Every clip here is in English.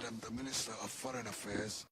Madam the Minister of Foreign Affairs.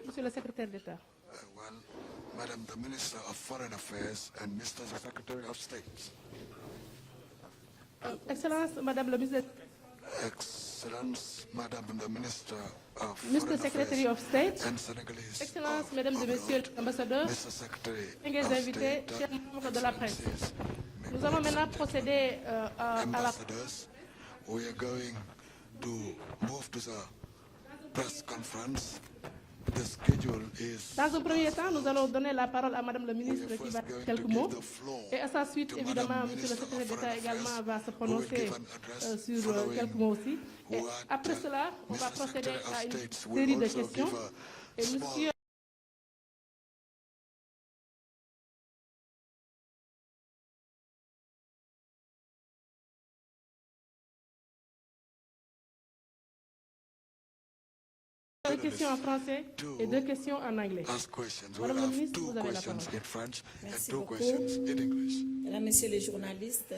Monsieur le secrétaire d'État. Well, Madam the Minister of Foreign Affairs and Mr. Secretary of State. Excellence, Madame le ministre. Excellence, Madam the Minister of Mr. Foreign Secretary Affairs of State. and Senegalese. Excellence, Mesdames et Messieurs les ambassadeurs, Mr. Secretary distingués of invités, State, chers membres de la presse. Excellencies, Nous allons maintenant procéder à la... ambassadors, we are going to move to the press conference. The schedule is... Dans un premier temps, nous allons donner la parole à Madame le ministre qui va dire quelques mots. Et à sa suite, évidemment, Monsieur le secrétaire d'État également va se prononcer sur quelques mots aussi. Et après cela, on va procéder à une série de questions. Et Monsieur... Deux questions en français et deux questions en anglais. Madame la ministre, vous avez la parole. Merci beaucoup. Mesdames, Messieurs les journalistes,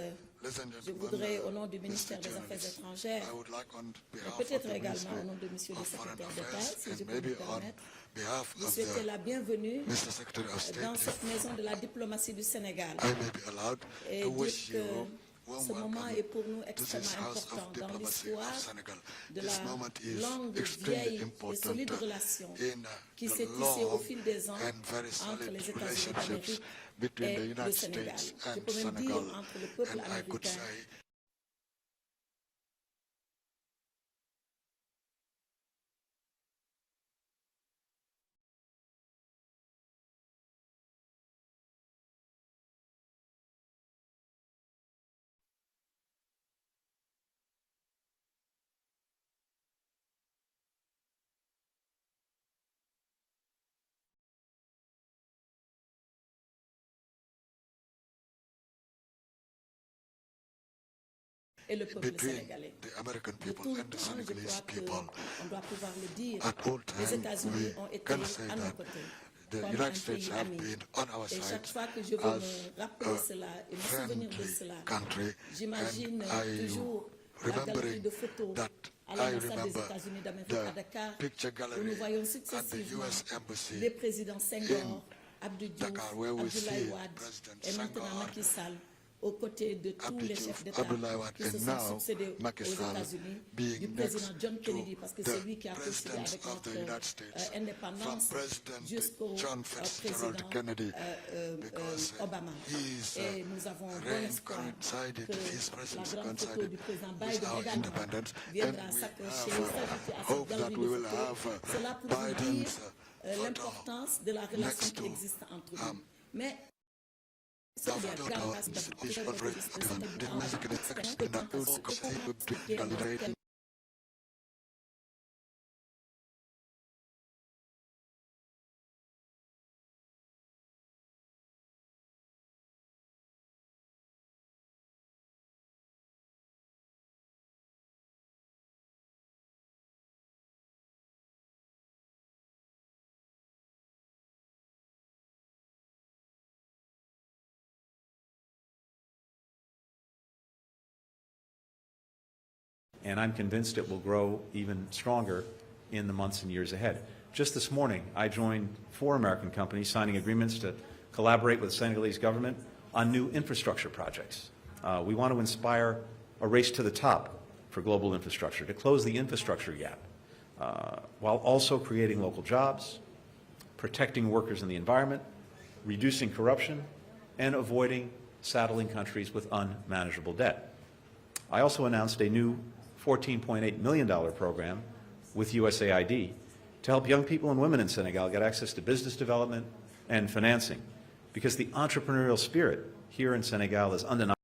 je voudrais, au nom du ministère des Affaires étrangères, et peut-être également au nom de Monsieur le secrétaire d'État, si je peux me permettre, vous souhaiter la bienvenue dans cette maison de la diplomatie du Sénégal. Et dire que ce moment est pour nous extrêmement important dans l'histoire de la longue, vieille et solide relation qui s'est tissée au fil des ans entre les États-Unis d'Amérique et le Sénégal. Je peux même dire entre le peuple américain et le peuple sénégalais. De tout le temps, je crois qu'on doit pouvoir le dire, les États-Unis ont été à nos côtés. Comme un pays ami. Et chaque fois que je veux me rappeler cela et me souvenir de cela, j'imagine toujours la galerie de photos à l'ambassade des États-Unis d'Amérique à Dakar, où nous voyons successivement les présidents Senghor, Abdou Diouf, Abdoulaye Wade et maintenant Macky Sall, aux côtés de tous les chefs d'État qui se sont succédés aux États-Unis, du président John Kennedy, parce que c'est lui qui a présidé avec notre indépendance, jusqu'au président Obama. Et nous avons bon espoir que la grande photo du président Biden également viendra s'accrocher, s'ajouter à cette galerie de photos. Cela pour vous dire l'importance de la relation qui existe entre nous. Mais And I'm convinced it will grow even stronger in the months and years ahead. Just this morning, I joined 4 American companies signing agreements to collaborate with the Senegalese government on new infrastructure projects. We want to inspire a race to the top for global infrastructure, to close the infrastructure gap, while also creating local jobs, protecting workers and the environment, reducing corruption, and avoiding saddling countries with unmanageable debt. I also announced a new $14.8 million program with USAID to help young people and women in Senegal get access to business development and financing, because the entrepreneurial spirit here in Senegal is undeniable.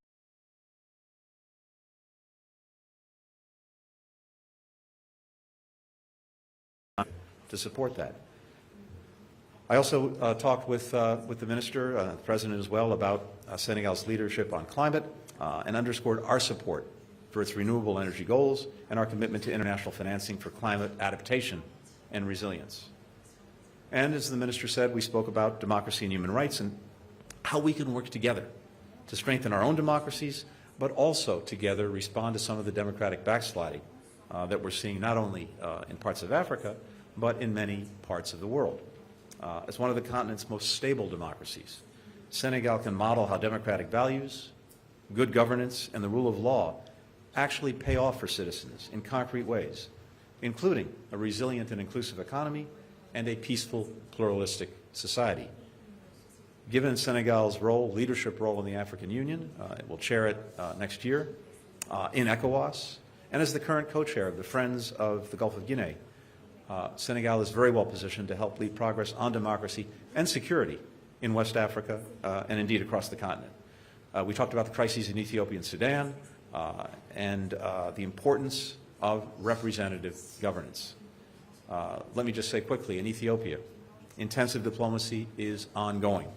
To support that. I also talked with the Minister, the President as well, about Senegal's leadership on climate and underscored our support for its renewable energy goals and our commitment to international financing for climate adaptation and resilience. And as the Minister said, we spoke about democracy and human rights and how we can work together to strengthen our own democracies, but also together respond to some of the democratic backsliding that we're seeing not only in parts of Africa, but in many parts of the world. As one of the continent's most stable democracies, Senegal can model how democratic values, good governance, and the rule of law actually pay off for citizens in concrete ways, including a resilient and inclusive economy and a peaceful, pluralistic society. Given Senegal's leadership role in the African Union, it will chair it next year in ECOWAS, and as the current co-chair of the Friends of the Gulf of Guinea, Senegal is very well positioned to help lead progress on democracy and security in West Africa and indeed across the continent. We talked about the crises in Ethiopia and Sudan and the importance of representative governance. Let me just say quickly, in Ethiopia, intensive diplomacy is ongoing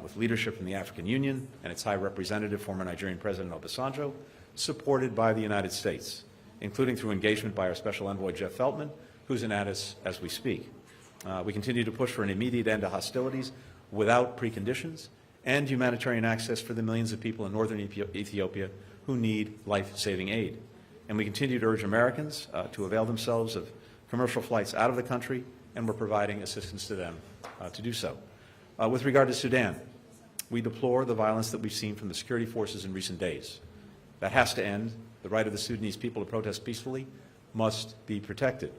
with leadership from the African Union and its High Representative, former Nigerian President Obasanjo, supported by the United States, including through engagement by our Special Envoy Jeff Feltman, who's in Addis as we speak. We continue to push for an immediate end to hostilities without preconditions and humanitarian access for the millions of people in northern Ethiopia who need life-saving aid. And we continue to urge Americans to avail themselves of commercial flights out of the country, and we're providing assistance to them to do so. With regard to Sudan, we deplore the violence that we've seen from the security forces in recent days. That has to end. The right of the Sudanese people to protest peacefully must be protected.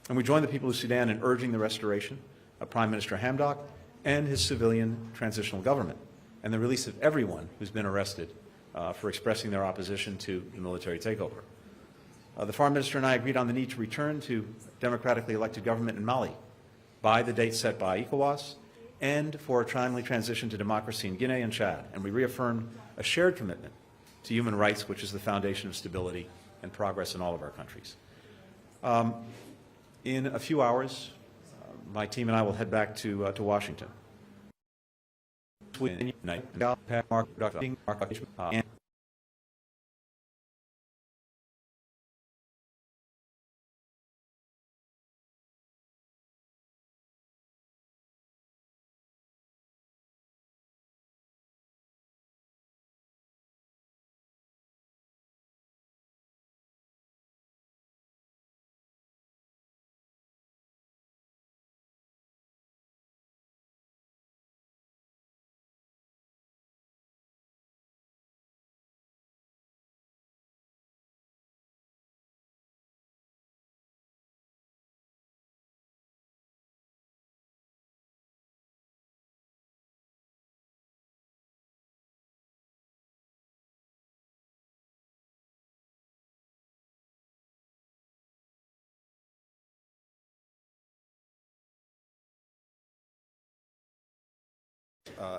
And we join the people of Sudan in urging the restoration of Prime Minister Hamdok and his civilian transitional government, and the release of everyone who's been arrested for expressing their opposition to the military takeover. The Foreign Minister and I agreed on the need to return to democratically elected government in Mali by the date set by ECOWAS and for a timely transition to democracy in Guinea and Chad. And we reaffirmed a shared commitment to human rights, which is the foundation of stability and progress in all of our countries. In a few hours, my team and I will head back to Washington.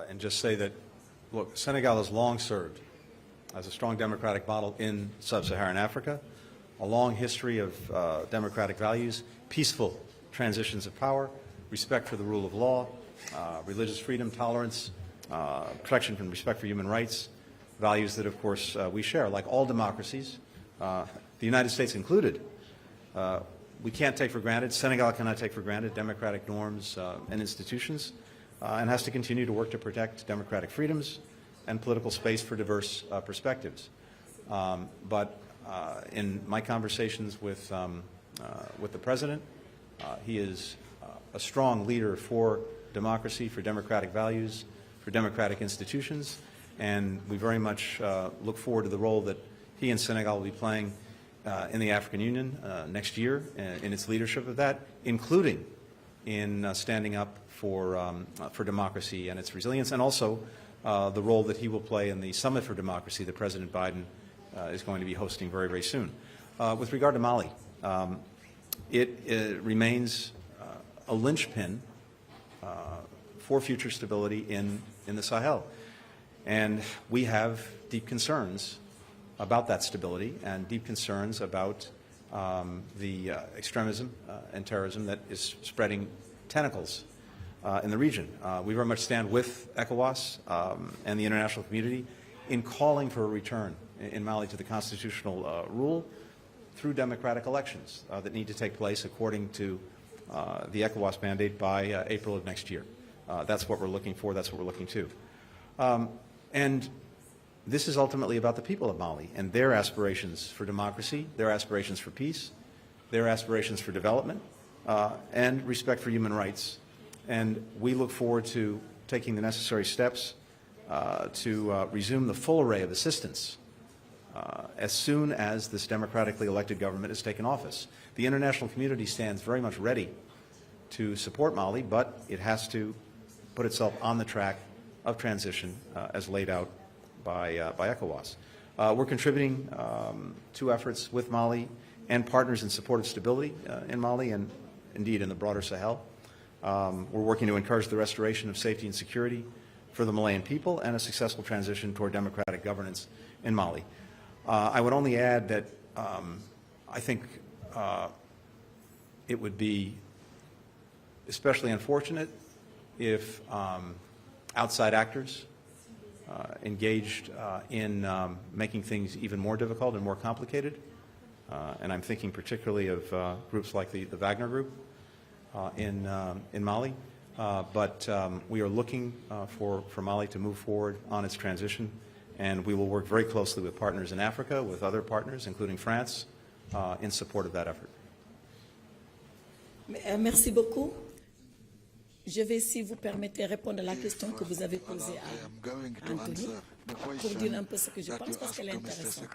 And just say that, look, Senegal has long served as a strong democratic model in sub-Saharan Africa, a long history of democratic values, peaceful transitions of power, respect for the rule of law, religious freedom, tolerance, protection and respect for human rights, values that, of course, we share. Like all democracies, the United States included, we can't take for granted, Senegal cannot take for granted democratic norms and institutions, and has to continue to work to protect democratic freedoms and political space for diverse perspectives. But in my conversations with the President, he is a strong leader for democracy, for democratic values, for democratic institutions, and we very much look forward to the role that he and Senegal will be playing in the African Union next year in its leadership of that, including in standing up for democracy and its resilience, and also the role that he will play in the Summit for Democracy that President Biden is going to be hosting very, very soon. With regard to Mali, it remains a linchpin for future stability in the Sahel. And we have deep concerns about that stability and deep concerns about the extremism and terrorism that is spreading tentacles in the region. We very much stand with ECOWAS and the international community in calling for a return in Mali to the constitutional rule through democratic elections that need to take place according to the ECOWAS mandate by April of next year. That's what we're looking for. That's what we're looking to. And this is ultimately about the people of Mali and their aspirations for democracy, their aspirations for peace, their aspirations for development, and respect for human rights. And we look forward to taking the necessary steps to resume the full array of assistance as soon as this democratically elected government has taken office. The international community stands very much ready to support Mali, but it has to put itself on the track of transition as laid out by ECOWAS. We're contributing to efforts with Mali and partners in support of stability in Mali and indeed in the broader Sahel. We're working to encourage the restoration of safety and security for the Malian people and a successful transition toward democratic governance in Mali. I would only add that I think it would be especially unfortunate if outside actors engaged in making things even more difficult and more complicated. And I'm thinking particularly of groups like the Wagner Group in Mali. But we are looking for Mali to move forward on its transition, and we will work very closely with partners in Africa, with other partners, including France, in support of that effort. Merci beaucoup. Je vais, si vous permettez, répondre à la question que vous avez posée à Anthony pour dire un peu ce que je pense parce qu'elle est intéressante.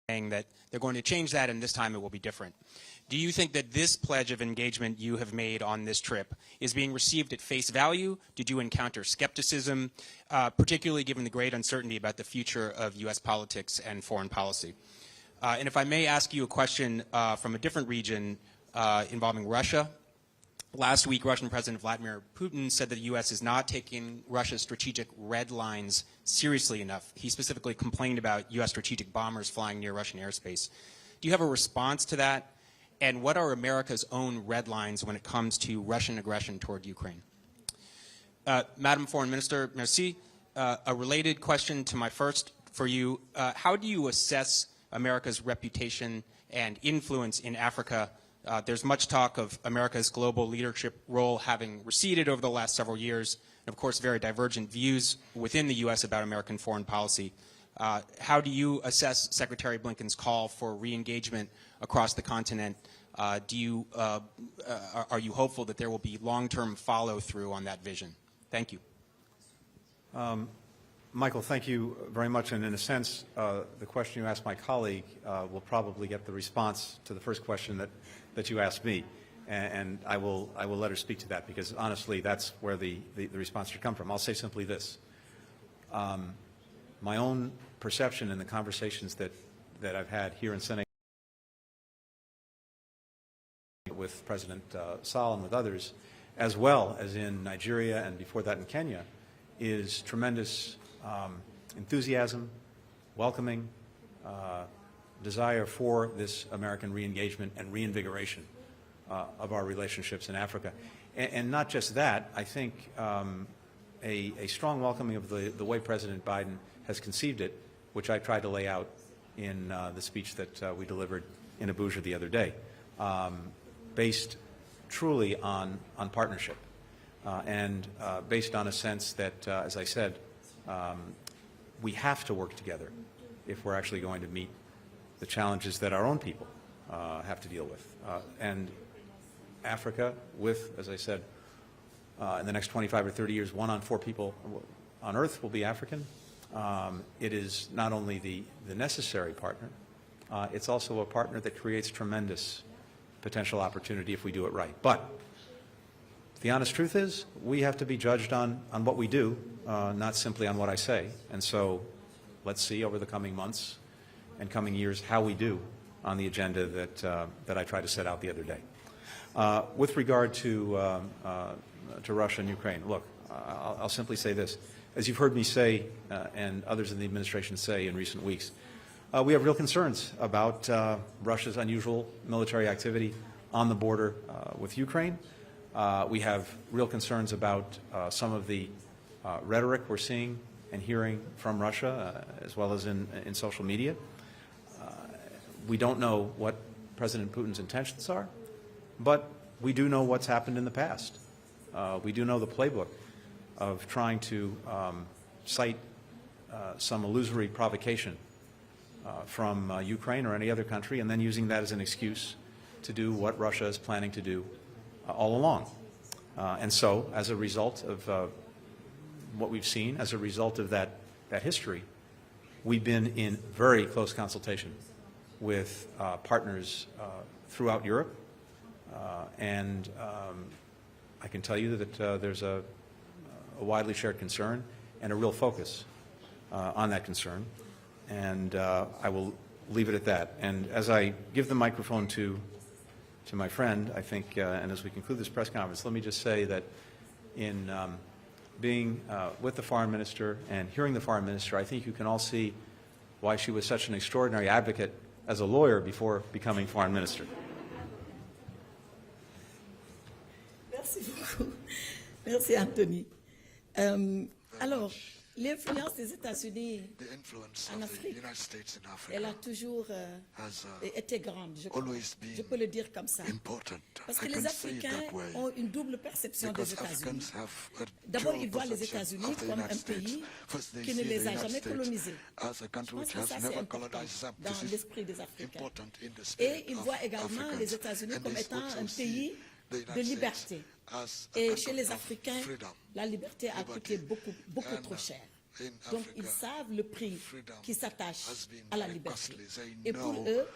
Saying that they're going to change that and this time it will be different. Do you think that this pledge of engagement you have made on this trip is being received at face value? Did you encounter skepticism, particularly given the great uncertainty about the future of U.S. politics and foreign policy? And if I may ask you a question from a different region involving Russia. Last week, Russian President Vladimir Putin said that the U.S. is not taking Russia's strategic red lines seriously enough. He specifically complained about U.S. strategic bombers flying near Russian airspace. Do you have a response to that? And what are America's own red lines when it comes to Russian aggression toward Ukraine? Madam Foreign Minister, merci. A related question to my first for you. How do you assess America's reputation and influence in Africa? There's much talk of America's global leadership role having receded over the last several years, and of course very divergent views within the U.S. about American foreign policy. How do you assess Secretary Blinken's call for re-engagement across the continent? Are you hopeful that there will be long-term follow-through on that vision? Thank you. Michael, thank you very much. And in a sense, the question you asked my colleague will probably get the response to the first question that you asked me. And I will let her speak to that, because honestly, that's where the response should come from. I'll say simply this. My own perception in the conversations that I've had here in Senegal with President Sall and with others, as well as in Nigeria and before that in Kenya, is tremendous enthusiasm, welcoming, desire for this American re-engagement and reinvigoration of our relationships in Africa. And not just that, I think a strong welcoming of the way President Biden has conceived it, which I tried to lay out in the speech that we delivered in Abuja the other day, based truly on partnership and based on a sense that, as I said, we have to work together if we're actually going to meet the challenges that our own people have to deal with. And Africa, with, as I said, in the next 25 or 30 years, 1 on 4 people on Earth will be African. It is not only the necessary partner, it's also a partner that creates tremendous potential opportunity if we do it right. But the honest truth is, we have to be judged on what we do, not simply on what I say. And so let's see over the coming months and coming years how we do on the agenda that I tried to set out the other day. With regard to Russia and Ukraine, look, I'll simply say this. As you've heard me say, and others in the administration say in recent weeks, we have real concerns about Russia's unusual military activity on the border with Ukraine. We have real concerns about some of the rhetoric we're seeing and hearing from Russia, as well as in social media. We don't know what President Putin's intentions are, but we do know what's happened in the past. We do know the playbook of trying to cite some illusory provocation from Ukraine or any other country, and then using that as an excuse to do what Russia is planning to do all along. And so, as a result of what we've seen, as a result of that history, we've been in very close consultation with partners throughout Europe, and I can tell you that there's a widely shared concern and a real focus on that concern, and I will leave it at that. And as I give the microphone to my friend, I think, and as we conclude this press conference, let me just say that in being with the foreign minister and hearing the foreign minister, I think you can all see why she was such an extraordinary advocate as a lawyer before becoming foreign minister. Merci beaucoup. Merci, Anthony. Alors, l'influence des États-Unis en Afrique, elle a toujours été grande, je peux le dire comme ça. Parce que les Africains ont une double perception des États-Unis. D'abord, ils voient les États-Unis comme un pays qui ne les a jamais colonisés. Je pense que ça, c'est important dans l'esprit des Africains. Et ils voient également les États-Unis comme étant un pays de liberté. Et chez les Africains, la liberté a coûté beaucoup trop cher. Donc, ils savent le prix qui s'attache à la liberté. Et pour eux,